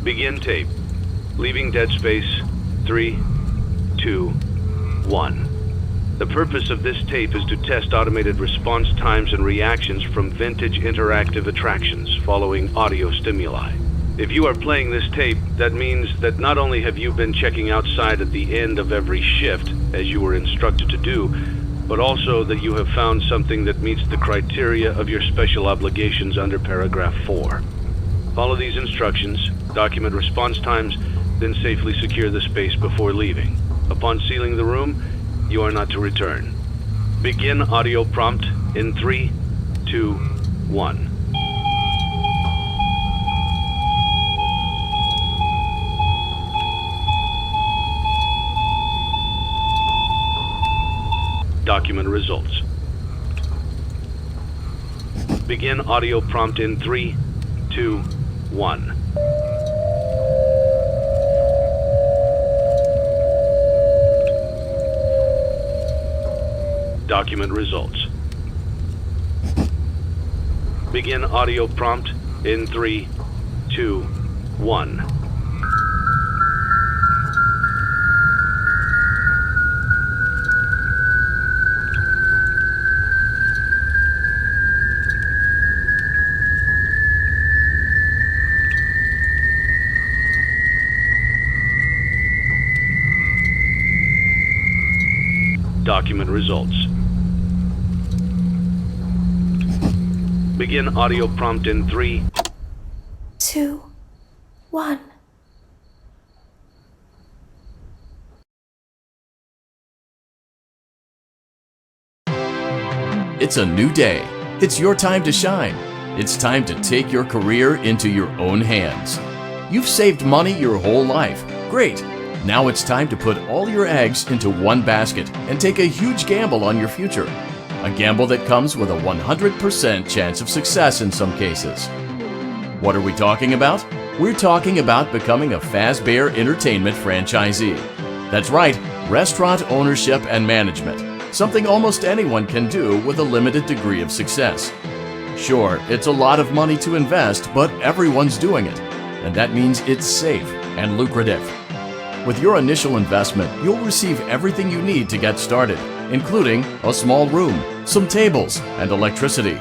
Begin tape. Leaving dead space. 3, 2, 1. The purpose of this tape is to test automated response times and reactions from vintage interactive attractions following audio stimuli. If you are playing this tape, that means that not only have you been checking outside at the end of every shift, as you were instructed to do, but also that you have found something that meets the criteria of your special obligations under paragraph 4. Follow these instructions, document response times, then safely secure the space before leaving. Upon sealing the room, you are not to return. Begin audio prompt in 3, 2, 1. Document results. Begin audio prompt in 3, 2, 1. Document results. Begin audio prompt in 3, 2, 1. Document results. Begin audio prompt in 3, 2, 1. It's a new day. It's your time to shine. It's time to take your career into your own hands. You've saved money your whole life. Great. Now it's time to put all your eggs into one basket and take a huge gamble on your future. A gamble that comes with a 100% chance of success in some cases. What are we talking about? We're talking about becoming a Fazbear Entertainment franchisee. That's right, restaurant ownership and management. Something almost anyone can do with a limited degree of success. Sure, it's a lot of money to invest, but everyone's doing it. And that means it's safe and lucrative. With your initial investment, you'll receive everything you need to get started, including a small room, some tables, and electricity.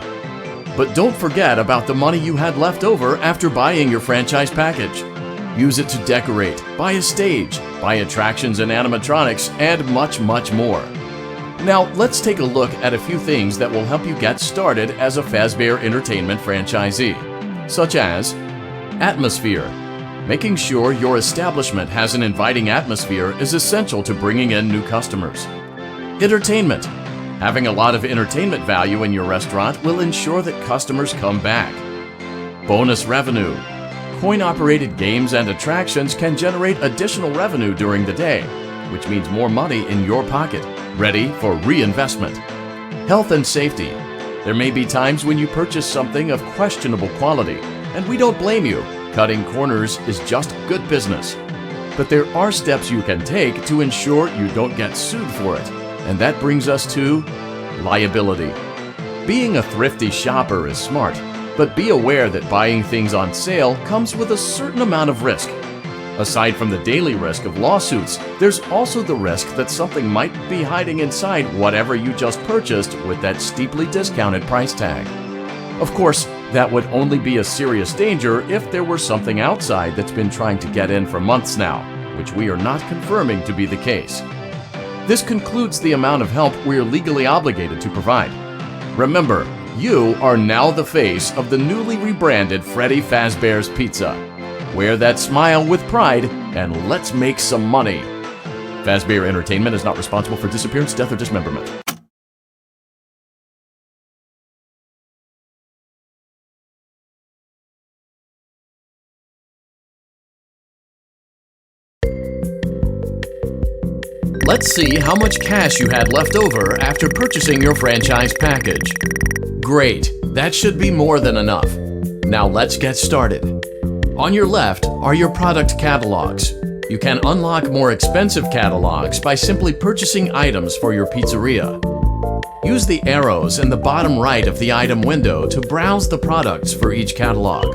But don't forget about the money you had left over after buying your franchise package. Use it to decorate, buy a stage, buy attractions and animatronics, and much, much more. Now, let's take a look at a few things that will help you get started as a Fazbear Entertainment franchisee, such as atmosphere. Making sure your establishment has an inviting atmosphere is essential to bringing in new customers. Entertainment. Having a lot of entertainment value in your restaurant will ensure that customers come back. Bonus revenue. Coin-operated games and attractions can generate additional revenue during the day, which means more money in your pocket, ready for reinvestment. Health and safety. There may be times when you purchase something of questionable quality, and we don't blame you. Cutting corners is just good business. But there are steps you can take to ensure you don't get sued for it, and that brings us to liability. Being a thrifty shopper is smart, but be aware that buying things on sale comes with a certain amount of risk. Aside from the daily risk of lawsuits, there's also the risk that something might be hiding inside whatever you just purchased with that steeply discounted price tag. Of course, that would only be a serious danger if there were something outside that's been trying to get in for months now, which we are not confirming to be the case. This concludes the amount of help we are legally obligated to provide. Remember, you are now the face of the newly rebranded Freddy Fazbear's Pizza. Wear that smile with pride and let's make some money. Fazbear Entertainment is not responsible for disappearance, death, or dismemberment. Let's see how much cash you had left over after purchasing your franchise package. Great, that should be more than enough. Now let's get started. On your left are your product catalogs. You can unlock more expensive catalogs by simply purchasing items for your pizzeria. Use the arrows in the bottom right of the item window to browse the products for each catalog.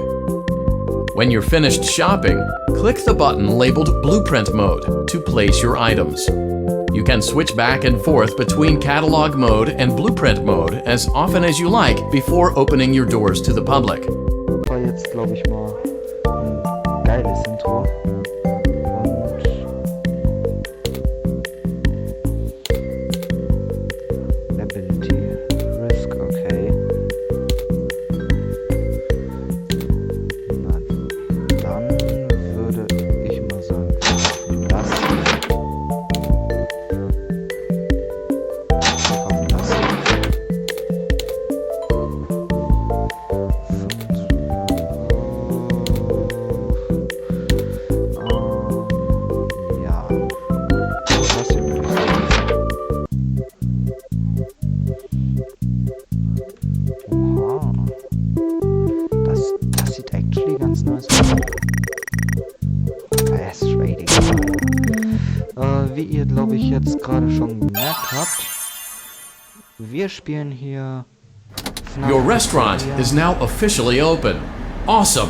When you're finished shopping, click the button labeled Blueprint Mode to place your items. You can switch back and forth between Catalog Mode and Blueprint Mode as often as you like before opening your doors to the public. War jetzt, glaube ich, mal ein geiles Intro. Und Ability, Risk, okay. Na, dann würde ich mal sagen, lassen. Wie ihr, glaube ich, jetzt gerade schon gemerkt habt, wir spielen hier fnaf. Your restaurant is now officially open. Awesome!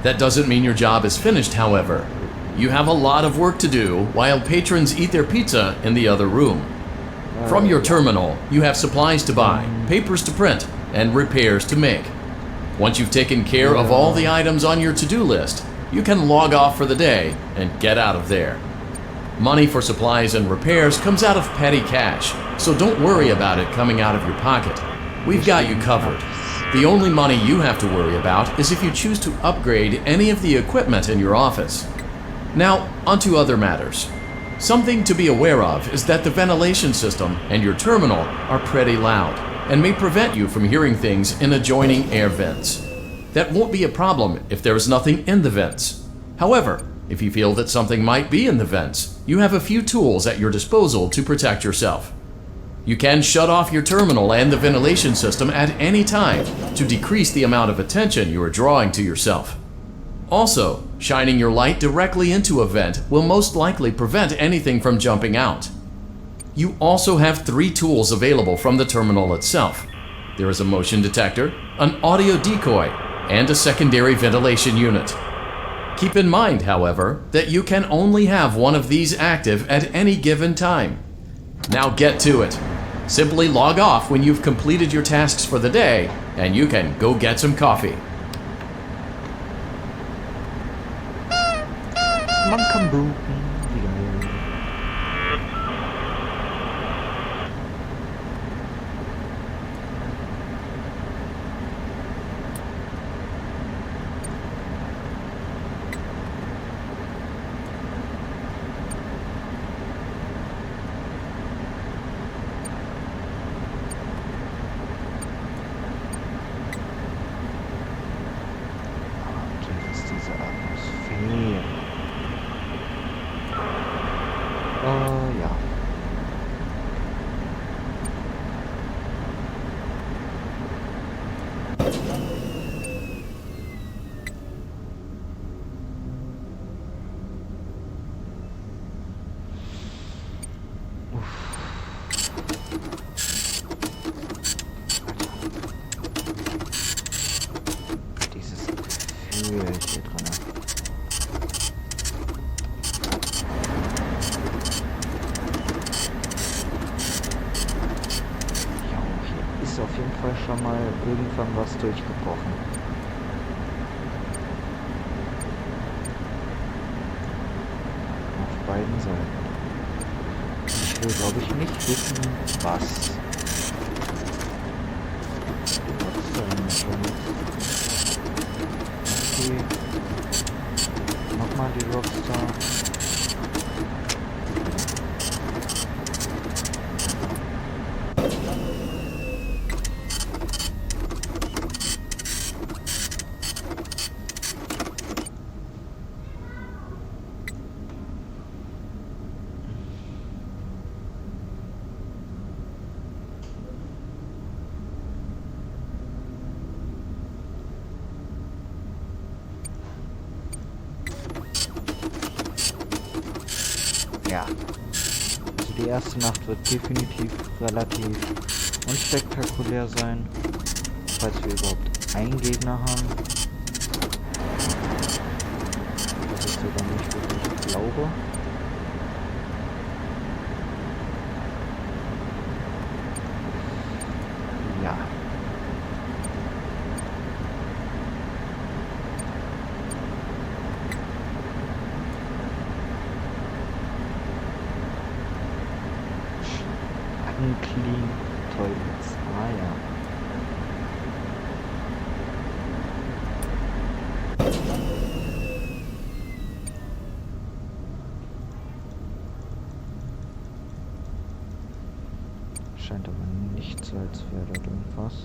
That doesn't mean your job is finished, however. You have a lot of work to do while patrons eat their pizza in the other room. From your terminal, you have supplies to buy, papers to print, and repairs to make. Once you've taken care of all the items on your to-do list, you can log off for the day and get out of there. Money for supplies and repairs comes out of petty cash, so don't worry about it coming out of your pocket. We've got you covered. The only money you have to worry about is if you choose to upgrade any of the equipment in your office. Now, onto other matters. Something to be aware of is that the ventilation system and your terminal are pretty loud and may prevent you from hearing things in adjoining air vents. That won't be a problem if there is nothing in the vents. However, if you feel that something might be in the vents, you have a few tools at your disposal to protect yourself. You can shut off your terminal and the ventilation system at any time to decrease the amount of attention you are drawing to yourself. Also, shining your light directly into a vent will most likely prevent anything from jumping out. You also have 3 tools available from the terminal itself. There is a motion detector, an audio decoy, and a secondary ventilation unit. Keep in mind, however, that you can only have one of these active at any given time. Now get to it. Simply log off when you've completed your tasks for the day, and you can go get some coffee. Man kann booten. Wie geil. Was ist diese Atmosphäre? Ja. Dieses Gefühl hier drin. Ist auf jeden Fall schon mal irgendwann was durchgebrochen. Auf beiden Seiten. Ich will, glaube ich, nicht wissen, was. Okay. Nochmal die Rockstar. Ja. Also die erste Nacht wird definitiv relativ unspektakulär sein, falls wir überhaupt einen Gegner haben. Was ich sogar nicht wirklich glaube. Ja. Clean Toilets. Ah ja. Scheint aber nicht so, als wäre da irgendwas.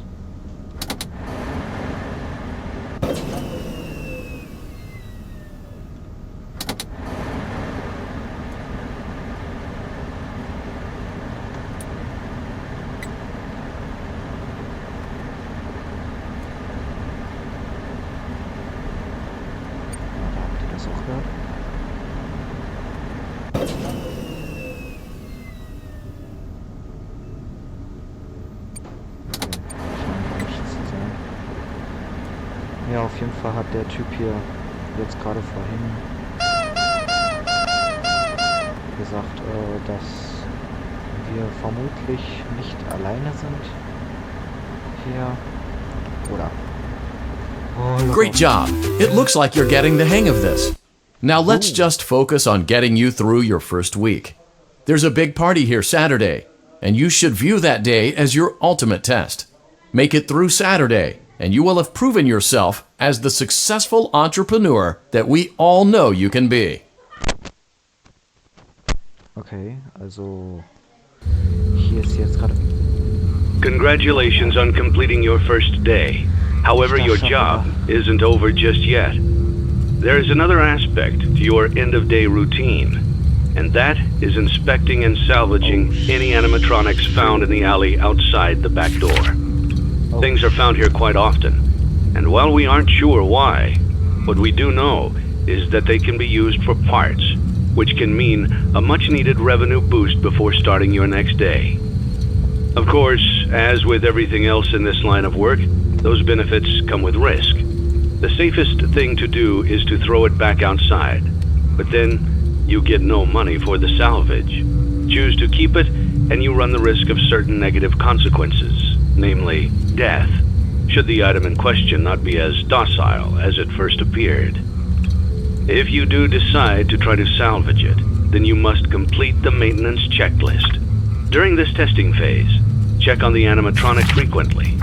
Ja, auf jeden Fall hat der Typ hier jetzt gerade vorhin gesagt, dass wir vermutlich nicht alleine sind hier. Oder? Oh, Great job! It looks like you're getting the hang of this. Now let's just focus on getting you through your first week. There's a big party here Saturday, and you should view that day as your ultimate test. Make it through Saturday, and you will have proven yourself as the successful entrepreneur that we all know you can be. Okay, also hier ist jetzt gerade. Congratulations on completing your first day. However, your job isn't over just yet. There is another aspect to your end-of-day routine, and that is inspecting and salvaging any animatronics found in the alley outside the back door. Things are found here quite often, and while we aren't sure why, what we do know is that they can be used for parts, which can mean a much-needed revenue boost before starting your next day. Of course, as with everything else in this line of work, those benefits come with risk. The safest thing to do is to throw it back outside, but then you get no money for the salvage. Choose to keep it, and you run the risk of certain negative consequences, namely death, should the item in question not be as docile as it first appeared. If you do decide to try to salvage it, then you must complete the maintenance checklist. During this testing phase, check on the animatronic frequently.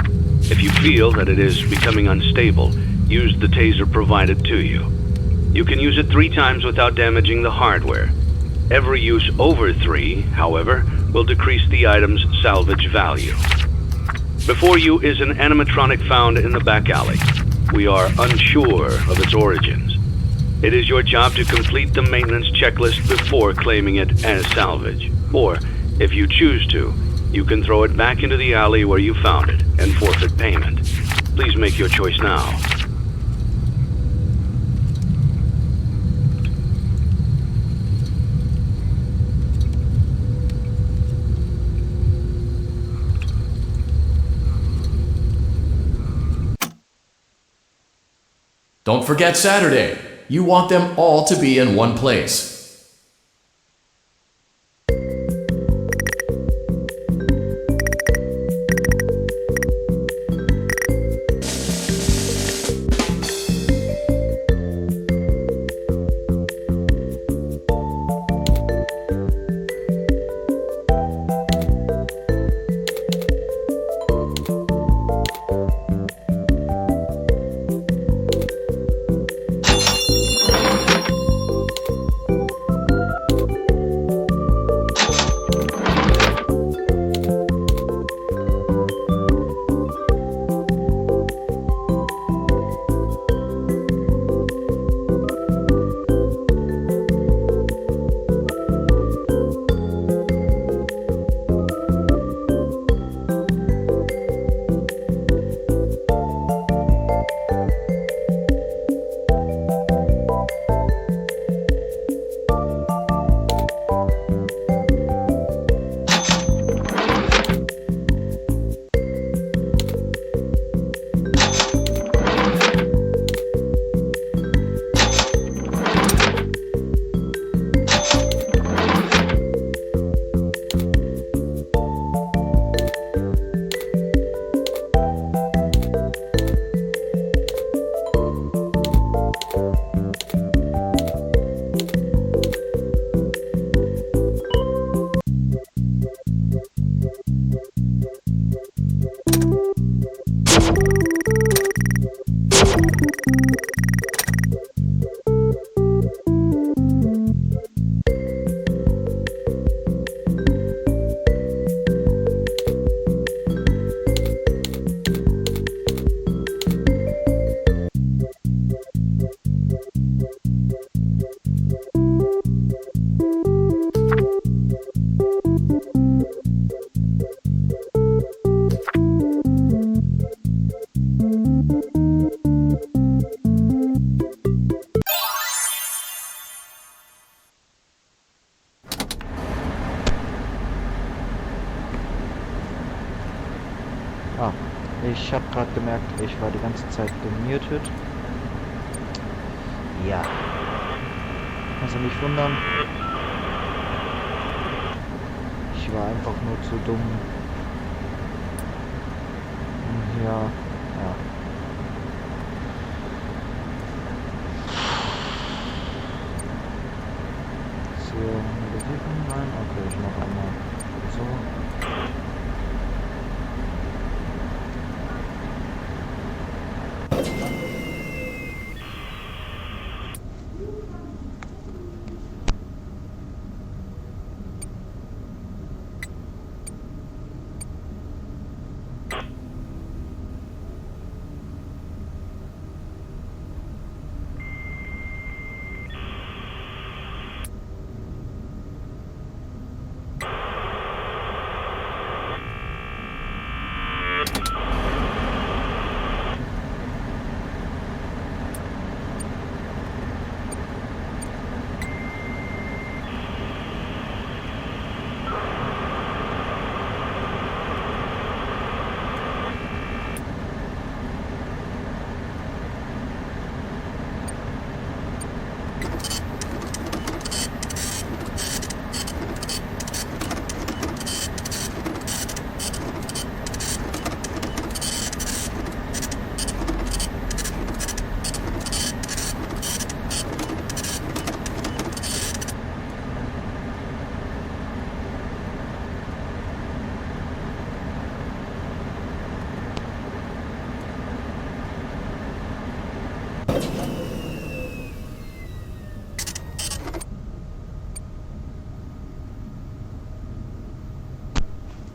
If you feel that it is becoming unstable, use the taser provided to you. You can use it 3 times without damaging the hardware. Every use over 3, however, will decrease the item's salvage value. Before you is an animatronic found in the back alley. We are unsure of its origins. It is your job to complete the maintenance checklist before claiming it as salvage. Or, if you choose to, you can throw it back into the alley where you found it and forfeit payment. Please make your choice now. Don't forget Saturday. You want them all to be in one place. Ich habe gerade gemerkt, ich war die ganze Zeit gemutet. Ja. Also nicht wundern. Ich war einfach nur zu dumm. Ja. Ja. So, nein, okay, ich mache einmal so.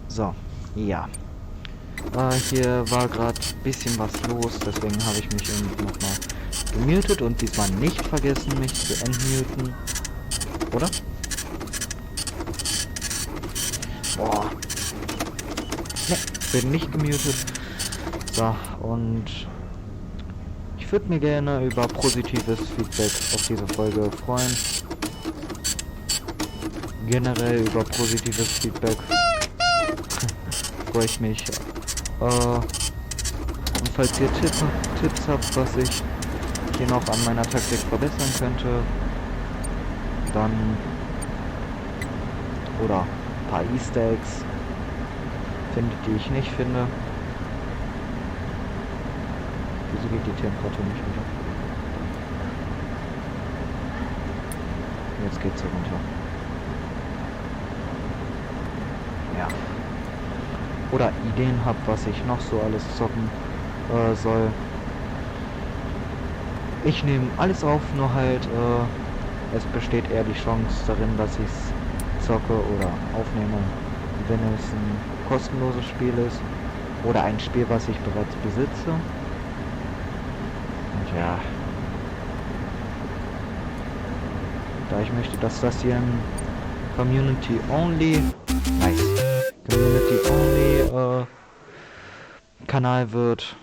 So, ja. Hier war gerade ein bisschen was los, deswegen habe ich mich eben nochmal gemutet und diesmal nicht vergessen, mich zu entmuten. Oder? Boah. Ne, bin nicht gemutet. So, und ich würde mir gerne über positives Feedback auf diese Folge freuen. Generell über positives Feedback freue ich mich. Und falls ihr Tipps habt, was ich hier noch an meiner Taktik verbessern könnte, dann oder ein paar Easter Eggs findet, die ich nicht finde. Wieso geht die Temperatur nicht runter? Jetzt geht sie runter. Ja. Oder Ideen habt, was ich noch so alles zocken soll. Ich nehme alles auf, nur halt es besteht eher die Chance darin, dass ich es zocke oder aufnehme, wenn es ein kostenloses Spiel ist oder ein Spiel, was ich bereits besitze. Und ja, da ich möchte, dass das hier ein Community Only Kanal wird.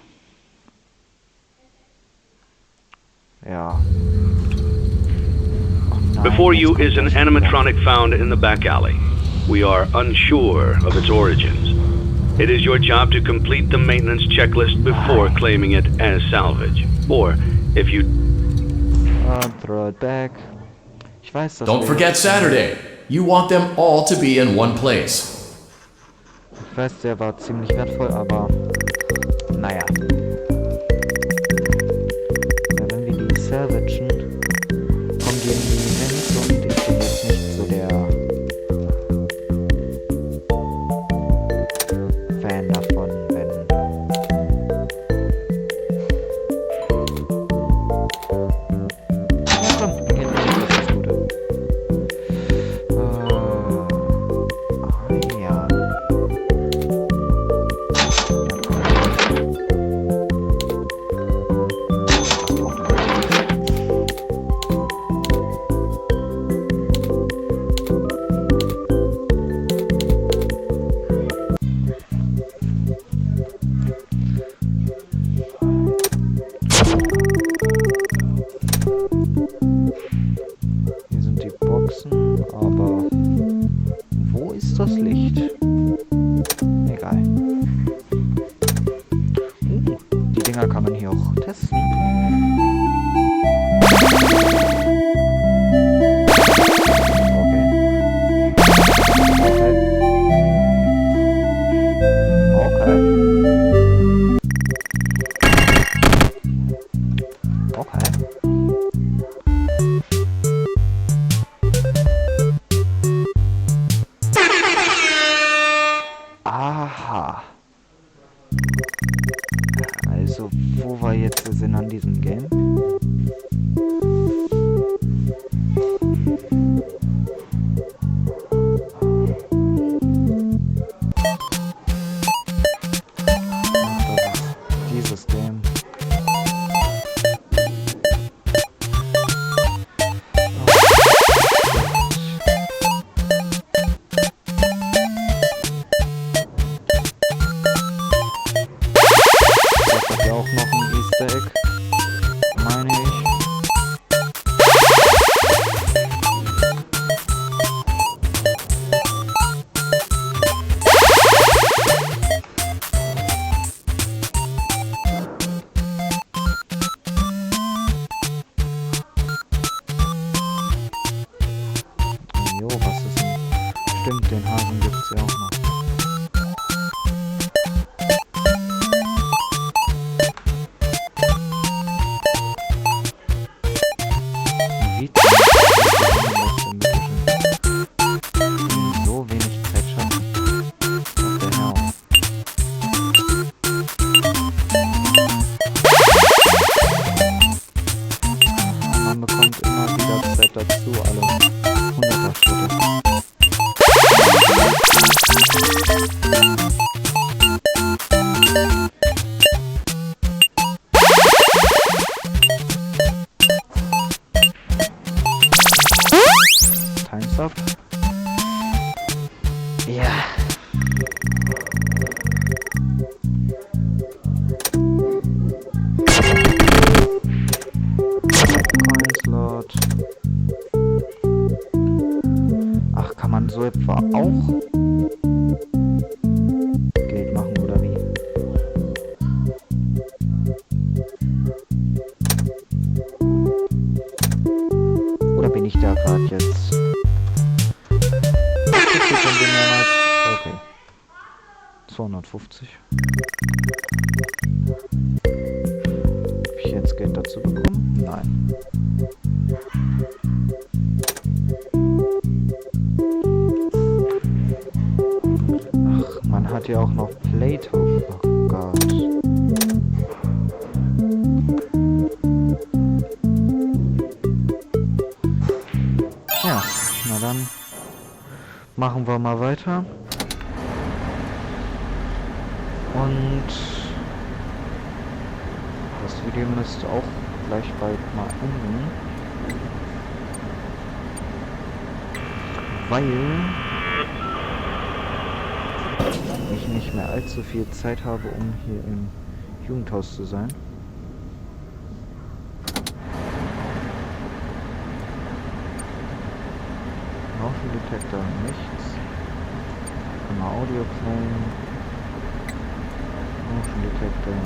Ja. Before you is an animatronic found in the back alley. We are unsure of its origins. It is your job to complete the maintenance checklist before claiming it as salvage. Or, if you... throw it back. Ich weiß, das Don't forget Saturday. You want them all to be in one place. Ich weiß, der war ziemlich wertvoll, aber naja. Ja, wenn wir die salvagen, kommen die in die Events und ich bin jetzt nicht so der Fan davon, wenn ja komm, hier ist das Gute. Ja. Hier sind die Boxen, aber wo ist das Licht? Egal. Die Dinger kann man hier auch testen. Okay. Aha. Also, wo war jetzt der Sinn an diesem Game? Dieses Game. Das hat ja auch noch ein Easter Egg, meine ich. Jo, was ist denn? Stimmt, den Hasen gibt's ja auch noch. Wie so wenig Zeit schaffen? What the hell? Man bekommt immer wieder Zeit dazu, alle 100er Schritte. so etwa auch Geld machen, oder wie? Oder bin ich da gerade jetzt? Okay. 250. Habe ich jetzt Geld dazu bekommen? Nein. Ach, man hat ja auch noch Plato. Oh Gott. Ja, na dann machen wir mal weiter. Und das Video müsste auch gleich bald mal enden. Weil ich nicht mehr allzu viel Zeit habe, um hier im Jugendhaus zu sein. Motion Detector nichts. Kann man Audio claim. Motion Detector.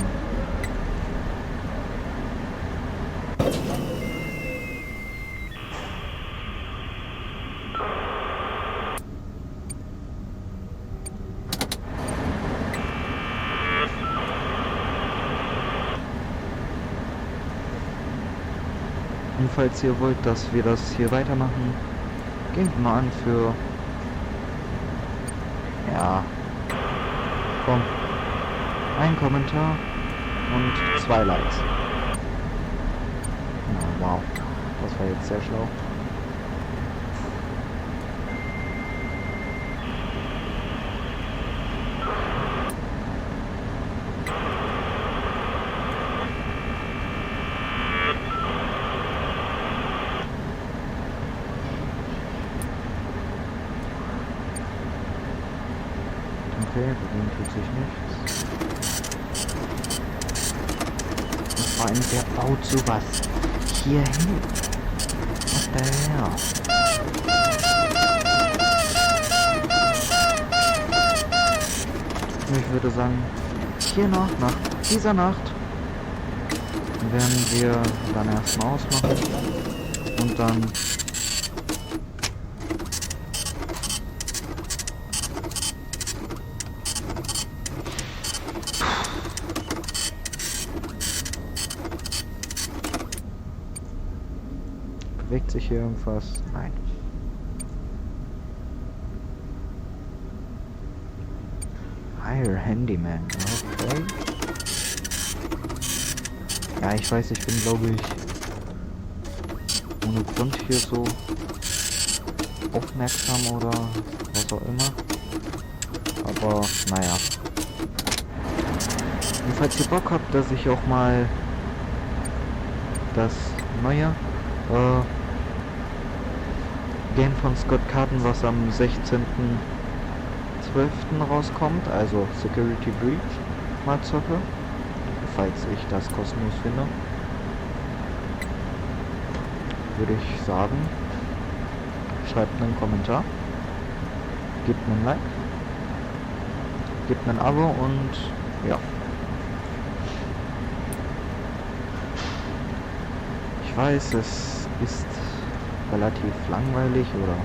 Und falls ihr wollt, dass wir das hier weitermachen, gebt mal an für... Ja... Komm. Ein Kommentar und 2 Likes. Na, wow. Das war jetzt sehr schlau. Okay, bei dem tut sich nichts. Und vor allem, wer baut sowas hier hin? Was the hell? Ich würde sagen, hier noch, nach dieser Nacht, werden wir dann erstmal ausmachen und dann bewegt sich hier irgendwas? Nein. Hire Handyman, okay. Ja, ich weiß, ich bin, glaube ich, ohne Grund hier so aufmerksam oder was auch immer. Aber, naja. Und falls ihr Bock habt, dass ich auch mal das neue Game von Scott Carton, was am 16.12. rauskommt, also Security Breach, mal zocke, falls ich das kostenlos finde, würde ich sagen, schreibt einen Kommentar, gebt einen Like, gebt ein Abo und ja. Ich weiß, es ist relativ langweilig oder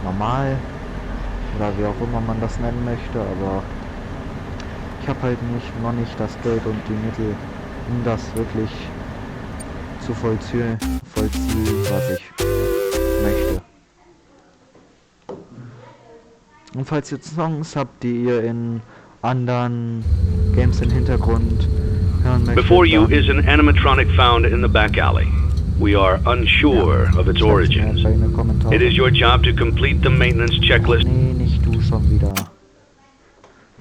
normal oder wie auch immer man das nennen möchte, aber ich habe halt noch nicht das Geld und die Mittel, um das wirklich zu vollziehen, was ich möchte. Und falls ihr Songs habt, die ihr in anderen Games im Hintergrund hören möchtet, Before you is an animatronic found in the back alley. We are unsure of its origins. It is your job to complete the maintenance checklist. Nee, nicht du schon wieder.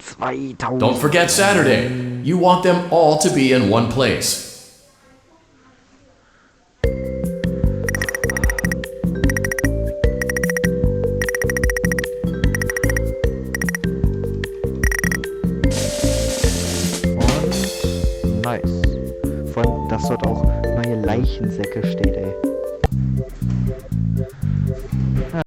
2000. Don't forget Saturday. You want them all to be in one place. Und nice. Vor allem, dass dort auch neue Leichensäcke steht, ey.